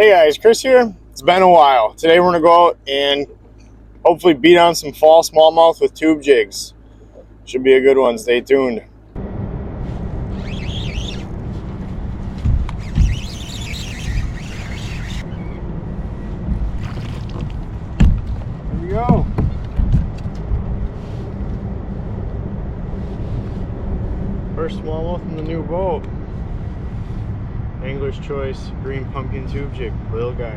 Hey guys, Chris here. It's been a while. Today we're gonna go out and hopefully beat on some fall smallmouth with tube jigs. Should be a good one. Stay tuned. Here we go. First smallmouth in the new boat. Angler's Choice Green Pumpkin Tube Jig, little guy.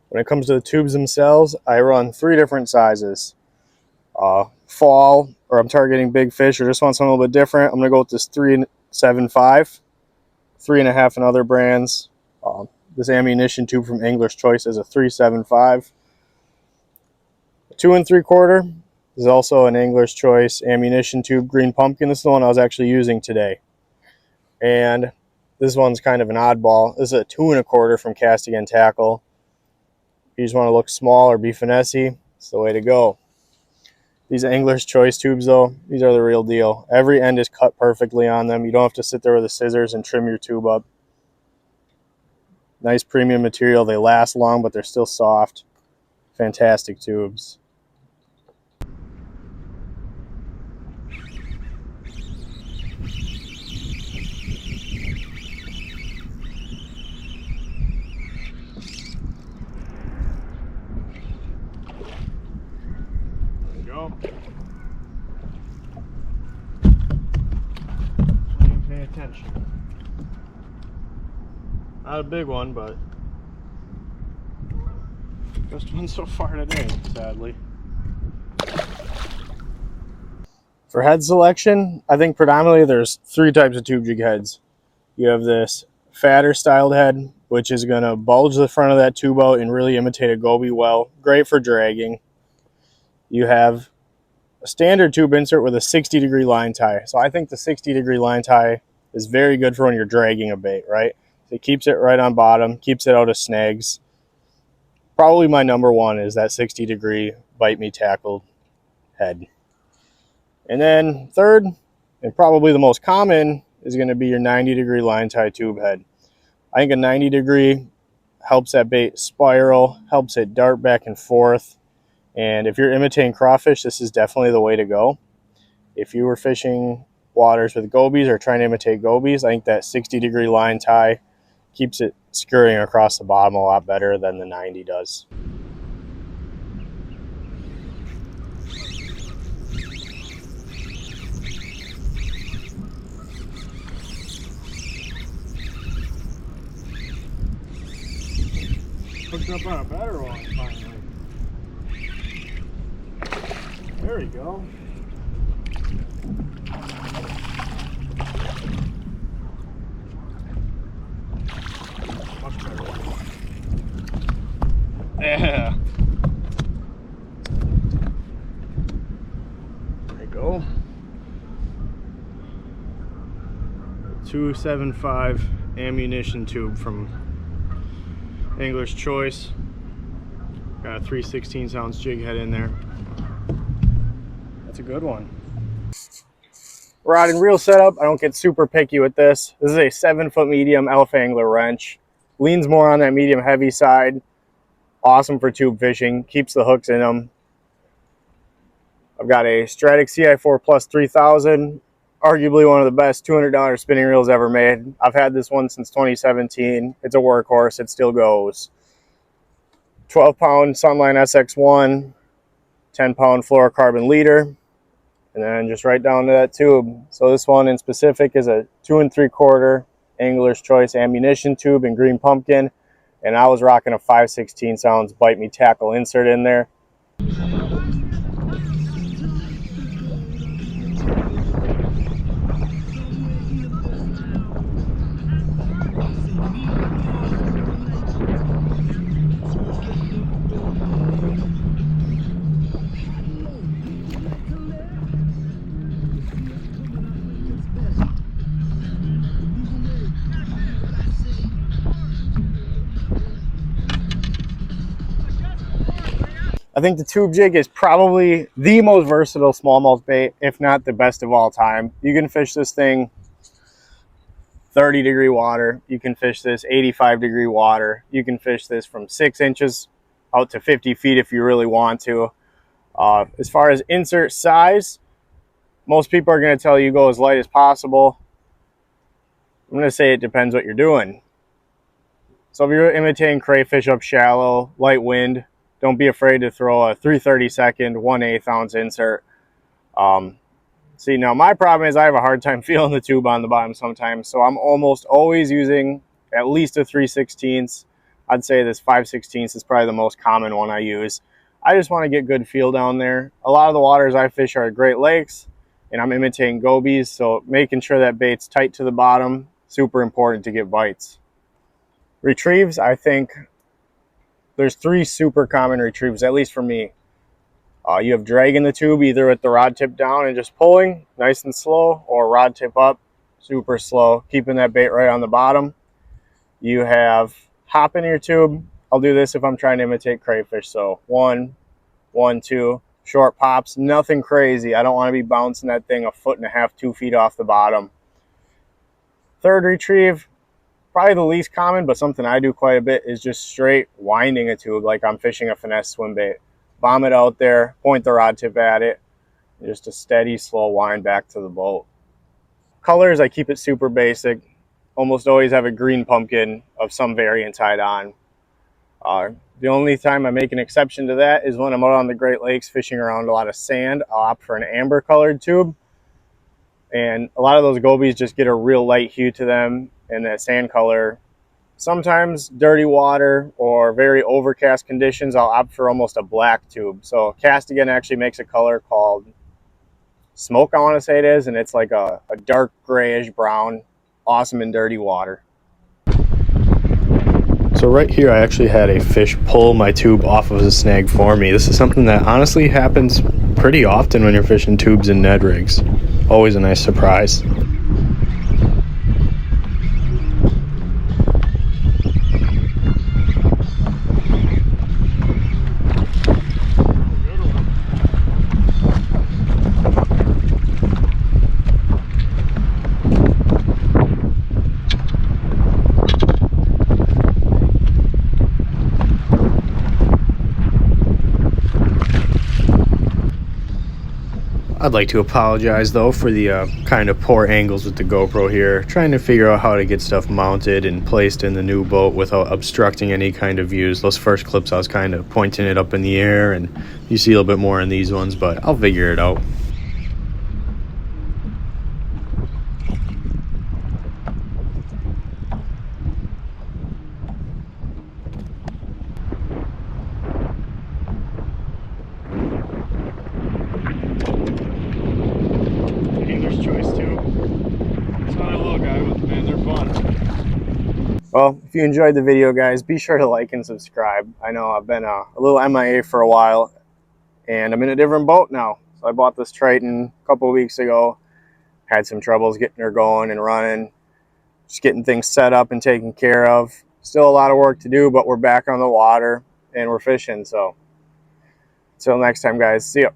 When it comes to the tubes themselves, I run 3 different sizes. Fall, or I'm targeting big fish, or just want something a little bit different, I'm gonna go with this 3.75, 3.5 and other brands. This ammunition tube from Angler's Choice is a 3.75. 2 3/4 is also an Angler's Choice ammunition tube Green Pumpkin. This is the one I was actually using today. And this one's kind of an oddball. This is a 2 1/4 from Casting and Tackle. If you just want to look small or be finessey, it's the way to go. These Angler's Choice tubes though, these are the real deal. Every end is cut perfectly on them. You don't have to sit there with the scissors and trim your tube up. Nice premium material. They last long, but they're still soft. Fantastic tubes. Go. Pay attention. Not a big one, but best one so far today, sadly. For head selection, I think predominantly there's 3 types of tube jig heads. You have this fatter styled head, which is going to bulge the front of that tube out and really imitate a goby well. Great for dragging. You have a standard tube insert with a 60-degree line tie. So I think the 60-degree line tie is very good for when you're dragging a bait, right? So it keeps it right on bottom, keeps it out of snags. Probably my number one is that 60-degree bite me tackle head. And then third, and probably the most common, is going to be your 90-degree line tie tube head. I think a 90-degree helps that bait spiral, helps it dart back and forth. And if you're imitating crawfish, this is definitely the way to go. If you were fishing waters with gobies or trying to imitate gobies, I think that 60-degree line tie keeps it scurrying across the bottom a lot better than the 90 does. Hooked up on a better one finally. There we go. Much better. Yeah. There you go. 2.75 ammunition tube from Angler's Choice. Got a 3/16 ounce jig head in there. That's a good one. Rod and reel setup, I don't get super picky with this. This is a 7-foot medium Elf Angler wrench. Leans more on that medium heavy side. Awesome for tube fishing, keeps the hooks in them. I've got a Stratic CI4 Plus 3000, arguably one of the best $200 spinning reels ever made. I've had this one since 2017. It's a workhorse, it still goes. 12-pound Sunline SX1, 10-pound fluorocarbon leader, and then just right down to that tube. So this one in specific is a 2 3/4 Angler's Choice ammunition tube in Green Pumpkin, and I was rocking a 5/16 ounce bite me tackle insert in there. I think the tube jig is probably the most versatile smallmouth bait, if not the best of all time. You can fish this thing 30-degree water. You can fish this 85-degree water. You can fish this from 6 inches out to 50 feet if you really want to. As far as insert size, most people are going to tell you go as light as possible. I'm going to say it depends what you're doing. So if you're imitating crayfish up shallow, light wind, don't be afraid to throw a 3/32 1/8 ounce insert. See, now my problem is I have a hard time feeling the tube on the bottom sometimes, so I'm almost always using at least a 3/16. I'd say this 5/16 is probably the most common one I use. I just want to get good feel down there. A lot of the waters I fish are Great Lakes, and I'm imitating gobies, so making sure that bait's tight to the bottom, super important to get bites. Retrieves, I think there's 3 super common retrieves, at least for me. You have dragging the tube either with the rod tip down and just pulling nice and slow, or rod tip up super slow, keeping that bait right on the bottom. You have hopping your tube. I'll do this if I'm trying to imitate crayfish. So 1, 1, 2, short pops, nothing crazy. I don't want to be bouncing that thing 1.5 feet, 2 feet off the bottom. Third retrieve, probably the least common, but something I do quite a bit, is just straight winding a tube like I'm fishing a finesse swim bait. Bomb it out there, point the rod tip at it, just a steady, slow wind back to the boat. Colors, I keep it super basic. Almost always have a green pumpkin of some variant tied on. The only time I make an exception to that is when I'm out on the Great Lakes fishing around a lot of sand. I'll opt for an amber colored tube. And a lot of those gobies just get a real light hue to them, and that sand color. Sometimes dirty water or very overcast conditions, I'll opt for almost a black tube. So Castigan actually makes a color called smoke, I want to say it is, and it's like a dark grayish brown, awesome in dirty water. So right here I actually had a fish pull my tube off of the snag for me. This is something that honestly happens pretty often when you're fishing tubes and Ned rigs. Always a nice surprise. I'd like to apologize though for the kind of poor angles with the GoPro here, trying to figure out how to get stuff mounted and placed in the new boat without obstructing any kind of views. Those first clips I was kind of pointing it up in the air, and you see a little bit more in these ones, but I'll figure it out. Well, if you enjoyed the video, guys, be sure to like and subscribe. I know I've been a little MIA for a while, and I'm in a different boat now. So I bought this Triton a couple of weeks ago. Had some troubles getting her going and running, just getting things set up and taken care of. Still a lot of work to do, but we're back on the water and we're fishing. So until next time, guys, see ya.